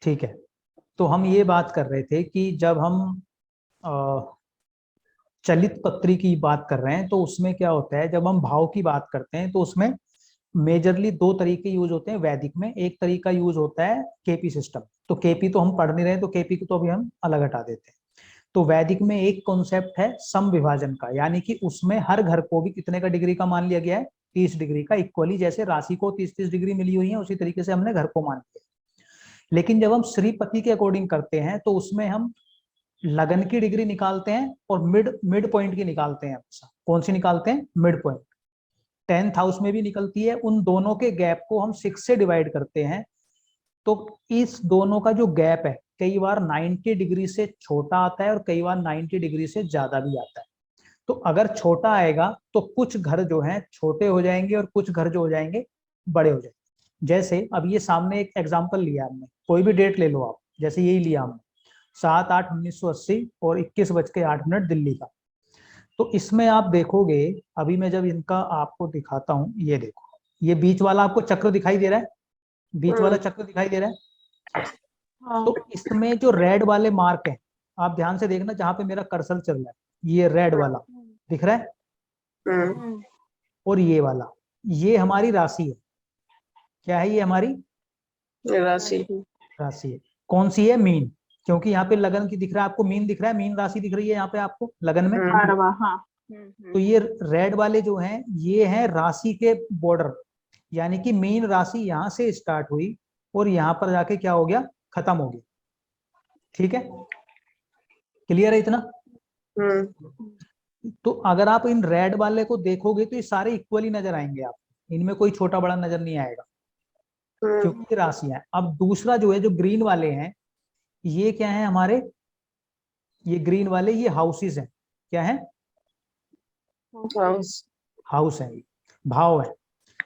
ठीक है, तो हम ये बात कर रहे थे कि जब हम चलित पत्री की बात कर रहे हैं तो उसमें क्या होता है, जब हम भाव की बात करते हैं तो उसमें मेजरली दो तरीके यूज होते हैं वैदिक में। एक तरीका यूज होता है केपी सिस्टम, तो केपी तो हम पढ़ नहीं रहे, तो केपी को तो अभी हम अलग हटा देते हैं। तो वैदिक में एक कॉन्सेप्ट है सम विभाजन का, यानी कि उसमें हर घर को भी कितने का डिग्री का मान लिया गया है, 30 डिग्री का। इक्वली जैसे राशि को 30-30 डिग्री मिली हुई है, उसी तरीके से हमने घर को मान लिया। लेकिन जब हम श्रीपति के अकॉर्डिंग करते हैं तो उसमें हम लगन की डिग्री निकालते हैं और मिड मिड पॉइंट की निकालते हैं। हमेशा कौन सी निकालते हैं? Mid point. 10th हाउस में भी निकलती है। उन दोनों के गैप को हम 6 से डिवाइड करते हैं, तो इस दोनों का जो गैप है कई बार 90 डिग्री से छोटा आता है और कई बार 90 डिग्री से ज्यादा भी आता है। तो अगर छोटा आएगा तो कुछ घर जो हैं छोटे हो जाएंगे और कुछ घर जो हो जाएंगे बड़े हो जाएंगे। जैसे अब ये सामने एक एग्जांपल लिया हमने, कोई भी डेट ले लो आप, जैसे यही लिया हमने 7/8/1980 और 21:08 दिल्ली का। तो इसमें आप देखोगे, अभी मैं जब इनका आपको दिखाता हूँ, ये देखो, ये बीच वाला आपको चक्र दिखाई दे रहा है, बीच वाला चक्र दिखाई दे रहा है। तो इसमें जो रेड वाले मार्क है, आप ध्यान से देखना जहां पे मेरा कर्सर चल रहा है, ये रेड वाला दिख रहा है, और ये वाला, ये हमारी राशि है। क्या है? ये हमारी राशि राशि है। कौन सी है? मीन। क्योंकि यहाँ पे लगन की दिख रहा है आपको, मीन दिख रहा है, मीन राशि दिख रही है यहाँ पे आपको लगन में। तो ये रेड वाले जो हैं ये हैं राशि के बॉर्डर, यानी कि मीन राशि यहाँ से स्टार्ट हुई और यहाँ पर जाके क्या हो गया? खत्म हो गया। ठीक है, क्लियर है इतना? तो अगर आप इन रेड वाले को देखोगे तो ये सारे इक्वली नजर आएंगे आपको, इनमें कोई छोटा बड़ा नजर नहीं आएगा क्योंकि ये राशियां हैं। अब दूसरा जो है, जो ग्रीन वाले हैं, ये क्या है हमारे? ये ग्रीन वाले ये हाउसेस हैं। क्या है? हाउस है, भाव है।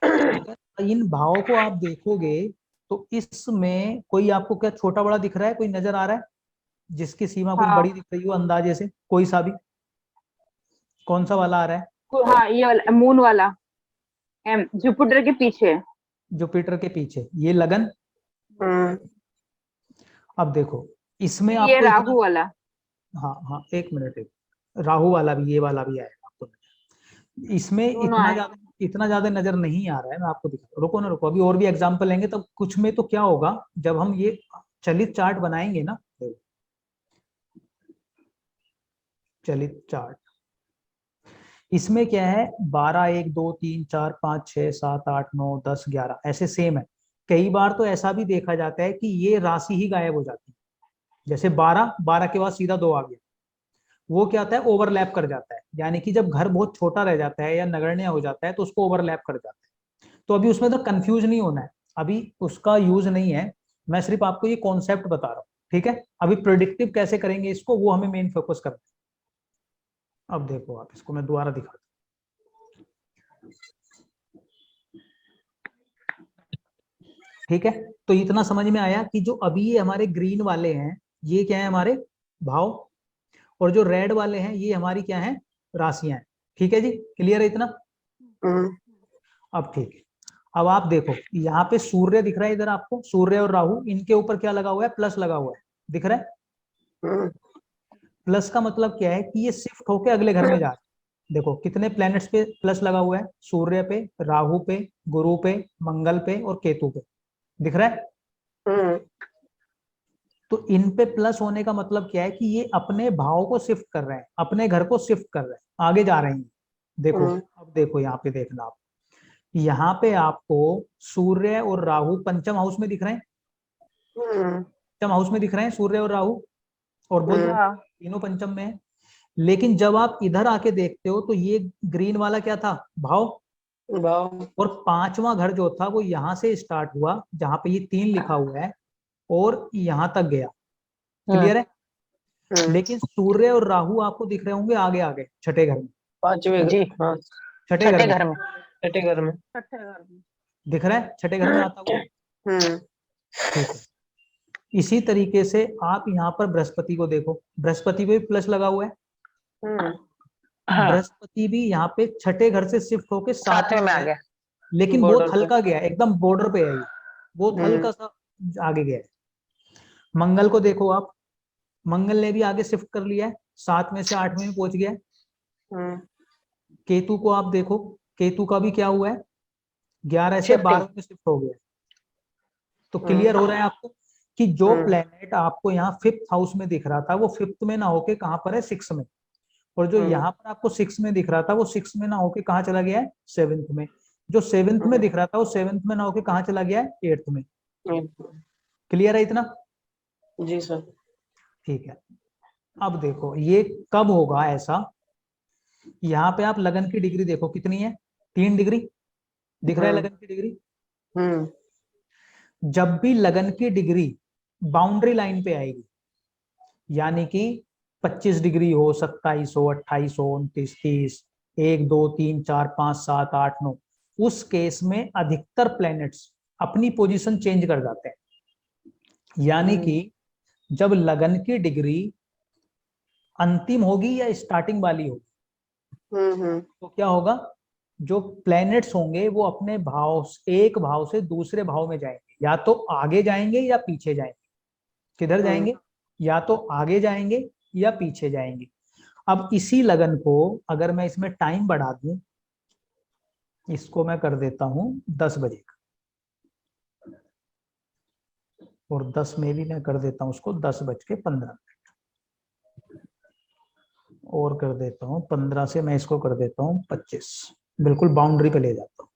अगर इन भावों को आप देखोगे तो इसमें कोई आपको क्या छोटा बड़ा दिख रहा है? कोई नजर आ रहा है जिसकी सीमा कुछ बड़ी दिख रही हो अंदाजे से? कोई सा भी, कौन सा वाला आ रहा है? हाँ, ये वाला मून वाला, जुपिटर के पीछे। जुपिटर के पीछे ये लगन। अब देखो इसमें ये आपको राहु वाला। हाँ हाँ, एक मिनट, एक राहु वाला भी, ये वाला भी आएगा आपको। इसमें इतना ज्यादा नजर नहीं आ रहा है, मैं आपको दिखा, रुको ना रुको, अभी और भी एग्जांपल लेंगे तब। कुछ में तो क्या होगा, जब हम ये चलित चार्ट बनाएंगे ना, चलित चार्ट, इसमें क्या है 12 1 2 3 4 5 6 7 8 9 10 11 ऐसे सेम है। कई बार तो ऐसा भी देखा जाता है कि ये राशि ही गायब हो जाती है, जैसे 12 के बाद सीधा 2 आ गया, वो क्या होता है? ओवरलैप कर जाता है। यानी कि जब घर बहुत छोटा रह जाता है या नगण्य हो जाता है तो उसको ओवरलैप कर जाता है। तो अभी उसमें तो कंफ्यूज नहीं होना है, अभी उसका यूज नहीं है, मैं सिर्फ आपको ये कॉन्सेप्ट बता रहा हूँ। ठीक है, अभी प्रिडिक्टिव कैसे करेंगे इसको, वो हमें मेन फोकस करना है। अब देखो आप, इसको मैं दोबारा दिखाता हूँ। ठीक है, तो इतना समझ में आया कि जो अभी ये हमारे ग्रीन वाले हैं ये क्या है? हमारे भाव। और जो रेड वाले हैं ये हमारी क्या है? राशियां हैं। ठीक है जी, क्लियर है इतना? अब ठीक है, अब आप देखो यहाँ पे सूर्य दिख रहा है, इधर आपको सूर्य और राहु, इनके ऊपर क्या लगा हुआ है? प्लस लगा हुआ है, दिख रहा है? प्लस का मतलब क्या है कि ये शिफ्ट होके अगले घर में जा रहे हैं। देखो कितने प्लैनेट्स पे प्लस लगा हुआ है? सूर्य पे, राहु पे, गुरु पे, मंगल पे और केतु पे, दिख रहा है? तो इन पे प्लस होने का मतलब क्या है कि ये अपने भाव को शिफ्ट कर रहे हैं, अपने घर को शिफ्ट कर रहे हैं, आगे जा रहे हैं। देखो अब देखो यहाँ पे देखना आप, यहाँ पे आपको सूर्य और राहु पंचम हाउस में दिख रहे हैं, पंचम हाउस में दिख रहे हैं सूर्य और राहु और बुध, तीनों पंचम में है। लेकिन जब आप इधर आके देखते हो तो ये ग्रीन वाला क्या था? भाव। और पांचवा घर जो था वो यहाँ से स्टार्ट हुआ, जहां पे ये 3 लिखा हुआ है, और यहाँ तक गया। क्लियर है? लेकिन सूर्य और राहु आपको दिख रहे होंगे आगे आगे, छठे घर में, पांचवें जी, हाँ छठे घर में, छठे घर में दिख रहा है, छठे घर में आता हुआ। ठीक है, इसी तरीके से आप यहाँ पर बृहस्पति को देखो, बृहस्पति पे भी प्लस लगा हुआ है। बृहस्पति भी यहाँ पे छठे घर से शिफ्ट होके सातवें में आ गया, लेकिन बहुत हल्का गया, एकदम बॉर्डर पे है, ये बहुत हल्का सा आगे गया है। मंगल को देखो आप, मंगल ने भी आगे शिफ्ट कर लिया है, 7 में से 8 में पहुंच गया है। हम्म, केतु को आप देखो, केतु का भी क्या हुआ है, 11 से Shifting. 12 में शिफ्ट हो गया है। तो हम्म, क्लियर हो रहा है आपको कि जो हम्म, प्लेनेट आपको यहाँ 5th हाउस में दिख रहा था वो 5th में ना होके कहाँ पर है, 6 में, और जो यहाँ पर आपको 6 में दिख रहा था वो 6 में ना होके कहाँ चला गया है, 7th में। जो 7th में दिख रहा था वो 7th में ना होके कहाँ चला गया है, 8th में। क्लियर है इतना? जी सर। ठीक है। अब देखो ये कब होगा ऐसा, यहाँ पे आप लगन की डिग्री देखो कितनी है, 3 डिग्री दिख रहा है लगन की डिग्री। हम्म, जब भी लगन की डिग्री बाउंड्री लाइन पे आएगी, यानी कि 25 डिग्री हो, 27 हो, 28 हो, 29, 30, 1 2 3 4 5 7 8 9, उस केस में अधिकतर प्लैनेट्स अपनी पोजीशन चेंज कर जाते हैं। यानी कि जब लगन की डिग्री अंतिम होगी या स्टार्टिंग वाली होगी, तो क्या होगा, जो प्लैनेट्स होंगे वो अपने भाव, एक भाव से दूसरे भाव में जाएंगे, या तो आगे जाएंगे या पीछे जाएंगे। किधर जाएंगे, या तो आगे जाएंगे या पीछे जाएंगे। अब इसी लगन को अगर मैं इसमें टाइम बढ़ा दूं, इसको मैं कर देता हूं 10 बजे का, और 10 में भी मैं कर देता हूं उसको 10:15, और कर देता हूं 15 से मैं इसको कर देता हूं 25, बिल्कुल बाउंड्री पे ले जाता हूं।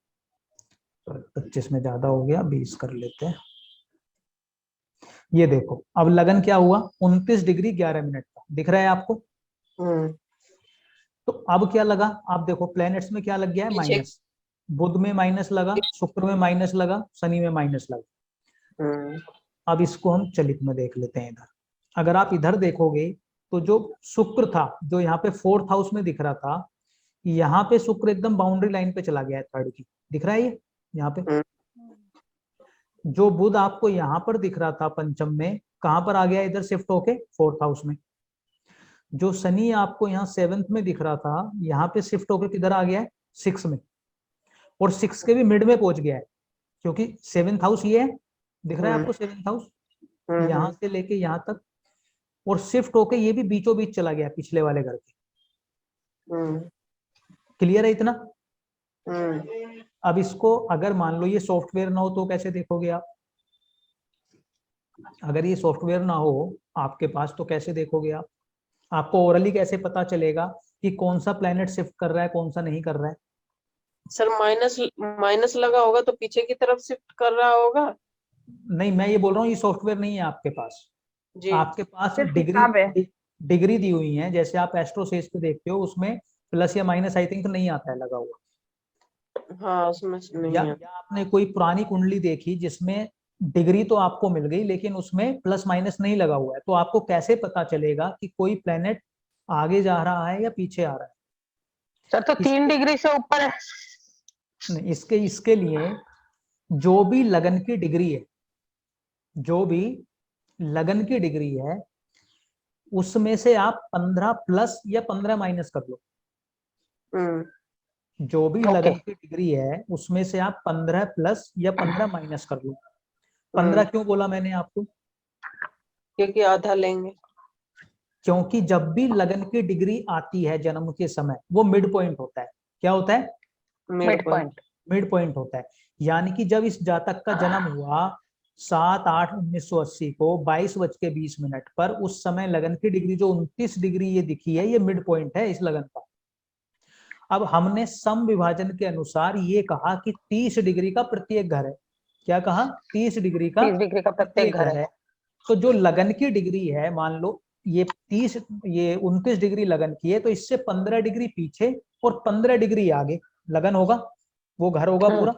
तो 25 में ज्यादा हो गया, 20 कर लेते हैं। ये देखो अब लगन क्या हुआ, 29 डिग्री 11 मिनट का दिख रहा है आपको। तो अब क्या लगा, आप देखो प्लैनेट्स में क्या लग गया है, माइनस। बुध में माइनस लगा, शुक्र में माइनस लगा, शनि में माइनस लगा। अब इसको हम चलित में देख लेते हैं इधर। अगर आप इधर देखोगे तो जो शुक्र था, जो यहाँ पे 4th हाउस में दिख रहा था, यहाँ पे शुक्र एकदम बाउंड्री लाइन पे चला गया है 3rd की, दिख रहा है ये यहाँ पे। जो बुध आपको यहाँ पर दिख रहा था पंचम में, कहां पर आ गया इधर शिफ्ट होके, 4th हाउस में। जो शनि आपको यहाँ 7th में दिख रहा था, यहाँ पे शिफ्ट होके किधर आ गया है, 6 में, और 6 के भी मिड में पहुंच गया है, क्योंकि 7th हाउस ये है, दिख रहा है आपको 7th हाउस, यहाँ से लेके यहाँ तक, और शिफ्ट होके ये भी बीचों बीच चला गया पिछले वाले घर के। क्लियर है इतना? अब इसको अगर मान लो ये सॉफ्टवेयर ना हो तो कैसे देखोगे आप, अगर ये सॉफ्टवेयर ना हो आपके पास तो कैसे देखोगे आप, आपको ओरली कैसे पता चलेगा कि कौन सा प्लेनेट शिफ्ट कर रहा है, कौन सा नहीं कर रहा है? सर माइनस माइनस लगा होगा तो पीछे की तरफ शिफ्ट कर रहा होगा। नहीं, मैं ये बोल रहा हूँ ये सॉफ्टवेयर नहीं है आपके पास। जी। आपके पास सिर्फ डिग्री हिसाब है। डिग्री दी हुई है, जैसे आप एस्ट्रोसेज पे देखते हो उसमें प्लस या माइनस आई थिंक तो नहीं आता है लगा हुआ, हाँ उसमें नहीं है। या आपने कोई पुरानी कुंडली देखी जिसमें डिग्री तो आपको मिल गई लेकिन उसमें प्लस माइनस नहीं लगा हुआ है, तो आपको कैसे पता चलेगा कि कोई प्लेनेट आगे जा रहा है या पीछे आ रहा है? सर तो 3 डिग्री से ऊपर है। नहीं, इसके लिए जो भी लगन की डिग्री है, जो भी लगन की डिग्री है उसमें से आप 15 प्लस या 15 माइनस कर लो। जो भी लगन की डिग्री है उसमें से आप 15 प्लस या 15 माइनस कर लो। 15 क्यों बोला मैंने आपको, क्योंकि आधा लेंगे। क्योंकि जब भी लगन की डिग्री आती है जन्म के समय वो मिड पॉइंट होता है। क्या होता है? Mid point. मिड पॉइंट होता है। यानी कि जब इस जातक का जन्म हुआ 7/8/1980 को 22:20 पर, उस समय लगन की डिग्री जो 29 डिग्री ये दिखी है, ये मिड पॉइंट है इस लगन का। अब हमने सम विभाजन के अनुसार ये कहा कि 30 डिग्री का प्रत्येक घर है। क्या कहा? 30 डिग्री का 30 डिग्री का प्रत्येक घर है। तो जो लगन की डिग्री है, मान लो ये 29 डिग्री लगन की है, तो इससे 15 डिग्री पीछे और 15 डिग्री आगे लगन होगा, वो घर होगा पूरा।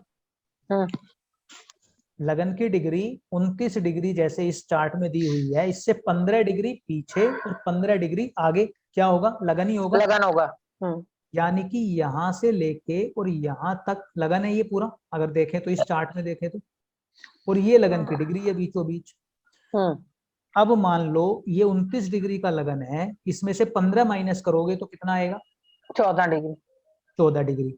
लगन की डिग्री 29 डिग्री जैसे इस चार्ट में दी हुई है, इससे 15 डिग्री पीछे और 15 डिग्री आगे क्या होगा? लगन ही होगा। लगन होगा। यानी कि यहाँ से लेके और यहाँ तक लगन है ये पूरा, अगर देखें तो इस चार्ट में देखें तो, और ये लगन की डिग्री है बीचों बीच। अब मान लो ये 29 डिग्री का लगन है, इसमें से 15 माइनस करोगे तो कितना आएगा? 14 डिग्री। 14 डिग्री।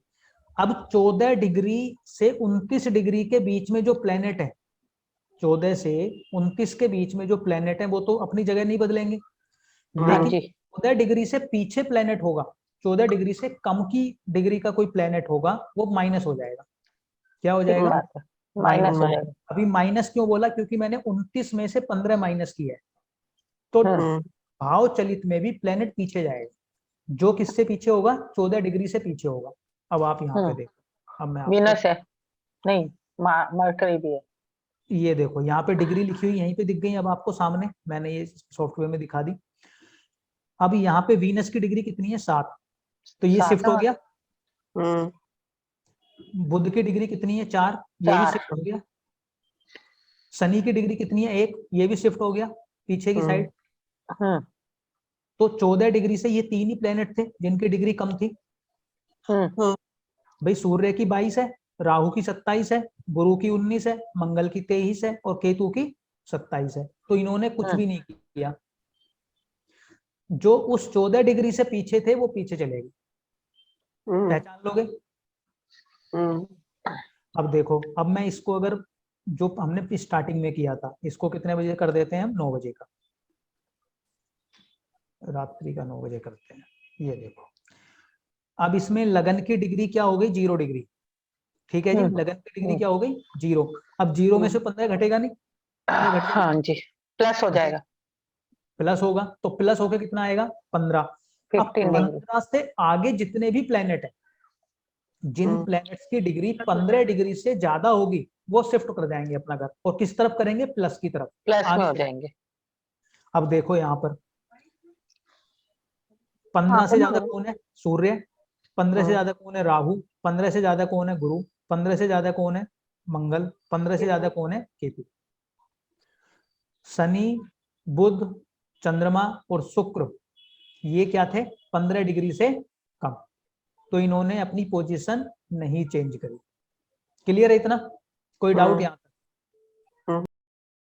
अब 14 डिग्री से 29 डिग्री के बीच में जो प्लेनेट है 14 से 29 के बीच में जो प्लेनेट है वो तो अपनी जगह नहीं बदलेंगे, हाँ लेकिन जी 14 डिग्री से पीछे प्लेनेट होगा, 14 डिग्री से कम की डिग्री का कोई प्लेनेट होगा, वो माइनस हो जाएगा। क्या हो ठीक जाएगा? बात है, माइनस हो जाएगा। अभी माइनस क्यों बोला? क्योंकि मैंने 29 में से 15 माइनस किया है, तो भाव चलित में भी प्लेनेट पीछे जाएगा। जो किससे पीछे होगा? 14 डिग्री से पीछे होगा। अब आप यहाँ पे देखो, अब मैं आपको वीनस है, नहीं मरकरी भी है। ये देखो यहाँ पे डिग्री लिखी हुई यहीं पे दिख गई अब आपको सामने, मैंने ये सॉफ्टवेयर में दिखा दी। अब यहाँ पे वीनस की डिग्री कितनी है? 7, तो ये शिफ्ट हो गया। बुध की डिग्री कितनी है? 4, ये भी 4 शिफ्ट हो गया। शनि की डिग्री कितनी है? 1, ये भी शिफ्ट हो गया पीछे की साइड। तो 14 डिग्री से ये 3 ही प्लेनेट थे जिनकी डिग्री कम थी। भाई सूर्य की 22 है, राहु की 27 है, गुरु की 19 है, मंगल की 23 है और केतु की 27 है। तो इन्होंने कुछ भी नहीं किया, जो उस 14 डिग्री से पीछे थे वो पीछे चले गए। पहचान लोगे? अब देखो, अब मैं इसको अगर जो हमने स्टार्टिंग में किया था इसको कितने बजे कर देते हैं हम? 9 बजे का, रात्रि का 9 बजे करते हैं। ये देखो, अब इसमें लगन की डिग्री क्या हो गई? 0 डिग्री। ठीक है जी, लगन की डिग्री क्या हो गई? 0। अब 0 में से 15 घटेगा नहीं? हाँ जी, प्लस हो जाएगा, प्लस होगा, तो प्लस होकर कितना आएगा? 15। अब 15 डिग्री। 15 से आगे जितने भी प्लेनेट है, जिन प्लैनेट्स की डिग्री 15 डिग्री से ज्यादा होगी वो शिफ्ट कर जाएंगे अपना घर, और किस तरफ करेंगे? प्लस की तरफ, प्लस में आगे हो चलेंगे। जाएंगे। अब देखो यहाँ पर 15 से ज्यादा कौन है? सूर्य। 15 से ज्यादा कौन है? राहु। 15 से ज्यादा कौन है? गुरु। 15 से ज्यादा कौन है? मंगल। 15 से ज्यादा कौन है? केतु। शनि, बुध, चंद्रमा और शुक्र ये क्या थे? 15 डिग्री से कम। तो इन्होंने अपनी पोजीशन नहीं चेंज करी। क्लियर है इतना? कोई डाउट यहाँ?